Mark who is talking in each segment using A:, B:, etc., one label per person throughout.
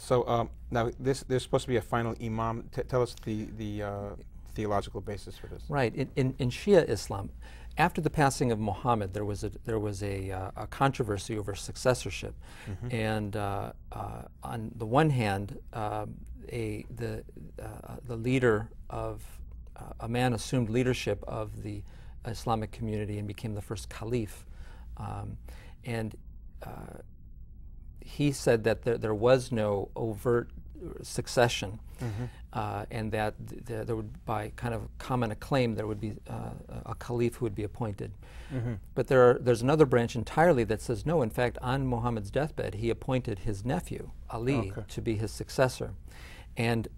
A: So now there's supposed to be a final imam. Tell us the theological basis for this.
B: Right. In Shia Islam, after the passing of Muhammad, there was a controversy over successorship, and on the one hand, the leader of a man assumed leadership of the Islamic community and became the first caliph, and he said that there was no overt succession, and that there would, by kind of common acclaim, there would be a caliph who would be appointed. But there's another branch entirely that says no. In fact, on Muhammad's deathbed, he appointed his nephew Ali to be his successor, and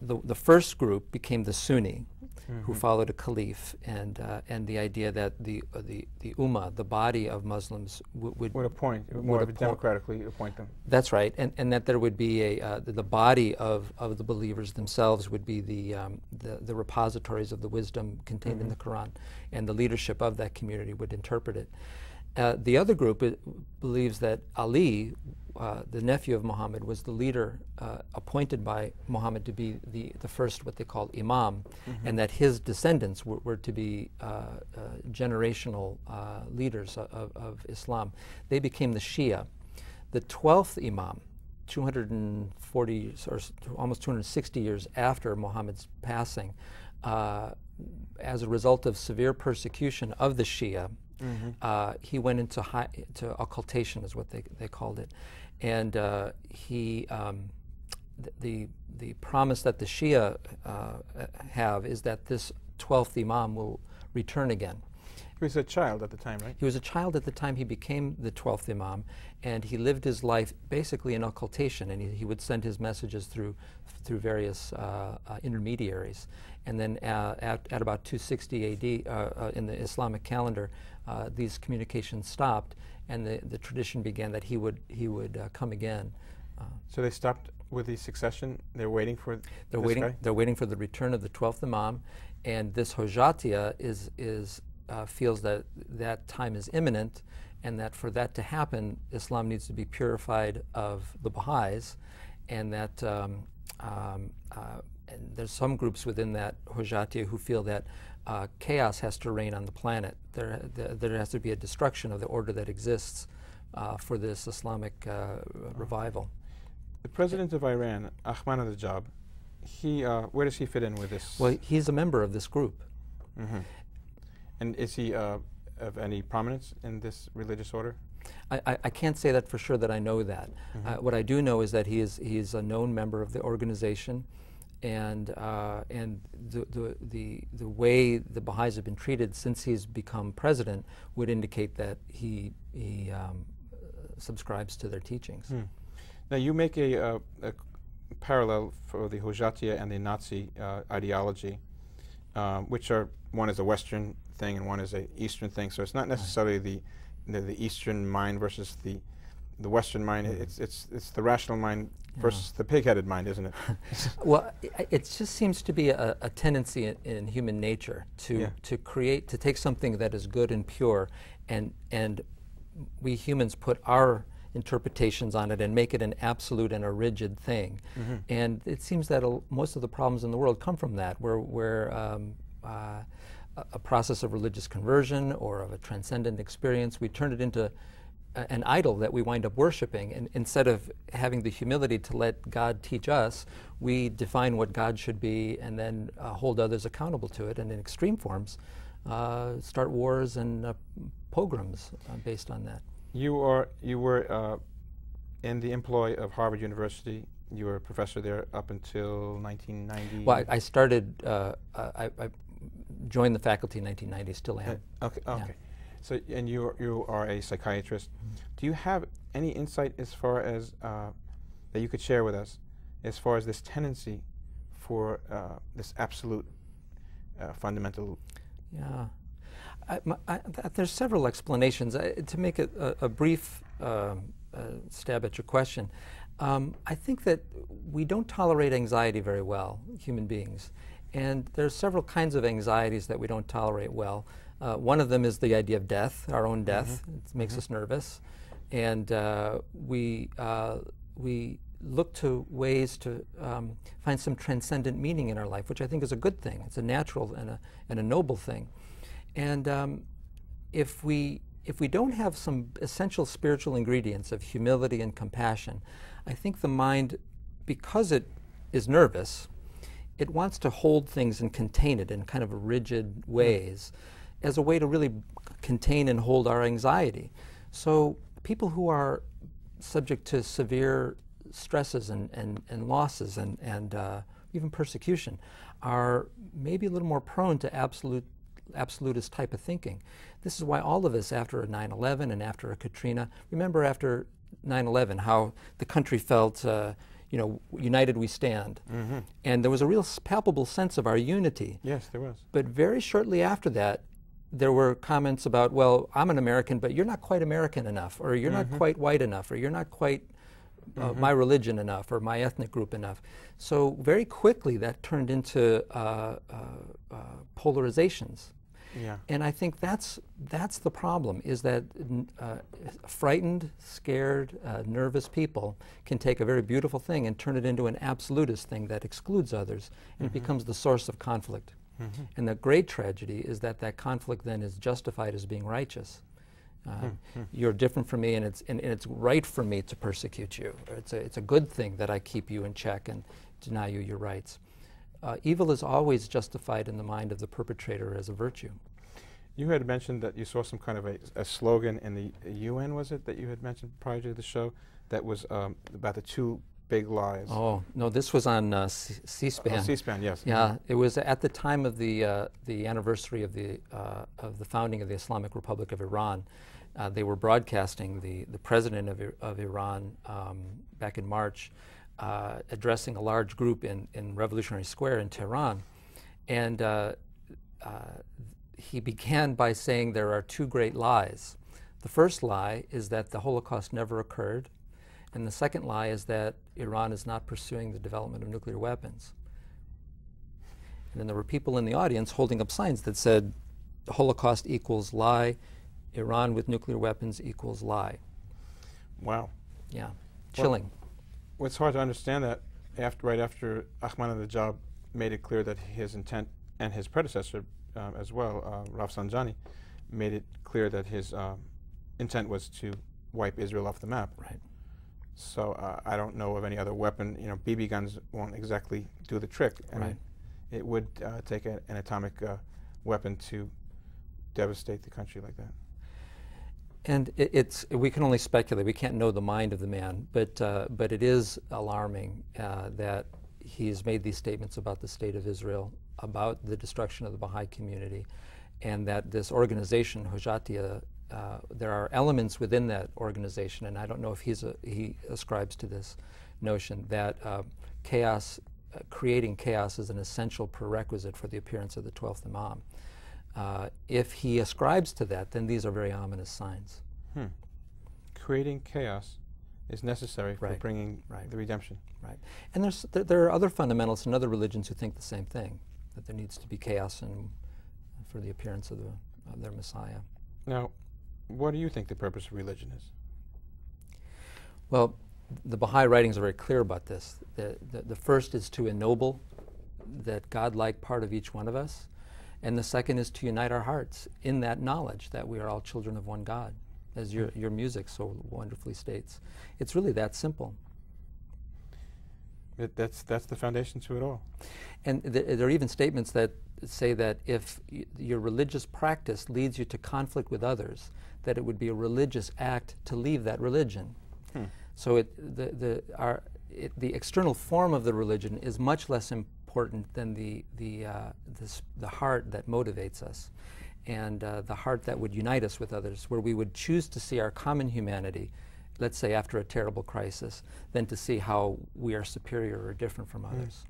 B: the first group became the Sunni, who followed a caliph, and the idea that the ummah, the body of Muslims, would
A: democratically appoint them.
B: That's right, and that there would be the body of the believers themselves would be the repositories of the wisdom contained in the Quran, and the leadership of that community would interpret it. The other group believes that Ali, the nephew of Muhammad, was the leader appointed by Muhammad to be the first, what they call imam, and that his descendants were to be generational leaders of Islam. They became the Shia. The 12th imam, 240 or almost 260 years after Muhammad's passing, as a result of severe persecution of the Shia, he went into occultation, is what they called it, and the promise that the Shia have is that this 12th Imam will return again.
A: He was a child at the time, right?
B: He was a child at the time he became the 12th Imam, and he lived his life basically in occultation, and he would send his messages through various intermediaries. And then at about 260 AD in the Islamic calendar, these communications stopped, and the tradition began that he would come again.
A: So they stopped with the succession. They're waiting for
B: They're waiting for the return of the 12th Imam, and this Hojatiya feels that time is imminent, and that for that to happen, Islam needs to be purified of the Baha'is, and that and there's some groups within that Hojatiya who feel that chaos has to reign on the planet. There has to be a destruction of the order that exists for this Islamic revival.
A: The president of Iran, Ahmadinejad, where does he fit in with this?
B: Well, he's a member of this group.
A: And is he of any prominence in this religious order?
B: I can't say that for sure that I know that. What I do know is that he is a known member of the organization, and the way the Baha'is have been treated since he's become president would indicate that he subscribes to their teachings.
A: Now you make a parallel for the Hojatiya and the Nazi ideology, which are, one is a Western thing and one is an Eastern thing. So it's not necessarily the Eastern mind versus the Western mind. It's the rational mind versus the pig-headed mind, isn't it?
B: Well, it just seems to be a tendency in human nature to take something that is good and pure, and we humans put our interpretations on it and make it an absolute and a rigid thing. And it seems that most of the problems in the world come from that, where a process of religious conversion or of a transcendent experience, we turn it into an idol that we wind up worshiping, and instead of having the humility to let God teach us, we define what God should be and then hold others accountable to it, and in extreme forms start wars and pogroms based on that.
A: You were in the employ of Harvard University. You were a professor there up until 1990.
B: Well, I started. I joined the faculty in 1990. Still am.
A: Okay. Okay. So, and you are a psychiatrist. Do you have any insight as far as that you could share with us, as far as this tendency for this absolute fundamental?
B: Yeah. There's several explanations. To make a brief stab at your question, I think that we don't tolerate anxiety very well, human beings. And there's several kinds of anxieties that we don't tolerate well. One of them is the idea of death, our own death. It makes us nervous. And we look to ways to find some transcendent meaning in our life, which I think is a good thing. It's a natural and a noble thing. And if we don't have some essential spiritual ingredients of humility and compassion, I think the mind, because it is nervous, it wants to hold things and contain it in kind of rigid ways as a way to really contain and hold our anxiety. So people who are subject to severe stresses and losses and even persecution are maybe a little more prone to absolutist type of thinking. This is why all of us, after a 9/11 and after a Katrina, remember after 9/11 how the country felt, united we stand.
A: Mm-hmm.
B: And there was a real palpable sense of our unity.
A: Yes, there was.
B: But very shortly after that, there were comments about, well, I'm an American, but you're not quite American enough, or you're not quite white enough, or you're not quite my religion enough, or my ethnic group enough. So very quickly that turned into polarizations.
A: Yeah.
B: And I think that's the problem, is that frightened, scared, nervous people can take a very beautiful thing and turn it into an absolutist thing that excludes others, and it becomes the source of conflict. And the great tragedy is that that conflict then is justified as being righteous. You're different from me, and it's right for me to persecute you. Or it's a good thing that I keep you in check and deny you your rights. Evil is always justified in the mind of the perpetrator as a virtue.
A: You had mentioned that you saw some kind of a slogan in the UN, was it, that you had mentioned prior to the show, that was about the two big lies?
B: Oh, no, this was on C-SPAN.
A: Oh, C-SPAN, yes.
B: Yeah, it was at the time of the anniversary of the founding of the Islamic Republic of Iran. They were broadcasting the president of Iran back in March, addressing a large group in Revolutionary Square in Tehran. And he began by saying there are two great lies. The first lie is that the Holocaust never occurred. And the second lie is that Iran is not pursuing the development of nuclear weapons. And then there were people in the audience holding up signs that said, the Holocaust equals lie, Iran with nuclear weapons equals lie.
A: Wow.
B: Yeah, chilling.
A: Well, it's hard to understand that right after Ahmadinejad made it clear that his intent, and his predecessor as well, Rafsanjani, made it clear that his intent was to wipe Israel off the map.
B: Right.
A: So I don't know of any other weapon. BB guns won't exactly do the trick.
B: Right.
A: It would take an atomic weapon to devastate the country like that.
B: And we can only speculate. We can't know the mind of the man, but it is alarming that he's made these statements about the state of Israel, about the destruction of the Bahai community, and that this organization, Hojatiya, there are elements within that organization, and I don't know if he ascribes to this notion that creating chaos is an essential prerequisite for the appearance of the 12th Imam. If he ascribes to that, then these are very ominous signs.
A: Creating chaos is necessary for bringing the redemption.
B: Right. And there are other fundamentalists in other religions who think the same thing, that there needs to be chaos for the appearance of their Messiah.
A: Now, what do you think the purpose of religion is?
B: Well, the Baha'i writings are very clear about this. The first is to ennoble that God-like part of each one of us, and the second is to unite our hearts in that knowledge that we are all children of one God, as your music so wonderfully states. It's really that simple.
A: That's the foundation to it all.
B: And there are even statements that say that if your religious practice leads you to conflict with others, that it would be a religious act to leave that religion. So the external form of the religion is much less important than the heart that motivates us, and the heart that would unite us with others, where we would choose to see our common humanity, let's say after a terrible crisis, than to see how we are superior or different from others.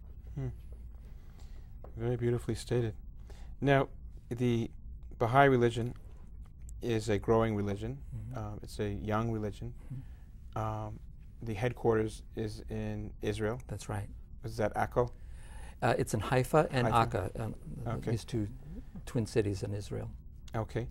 A: Very beautifully stated. Now, the Baha'i religion is a growing religion. It's a young religion. The headquarters is in Israel.
B: That's right.
A: Is that Akko?
B: It's in Haifa and
A: Haifa.
B: Akka, these two twin cities in Israel.
A: Okay.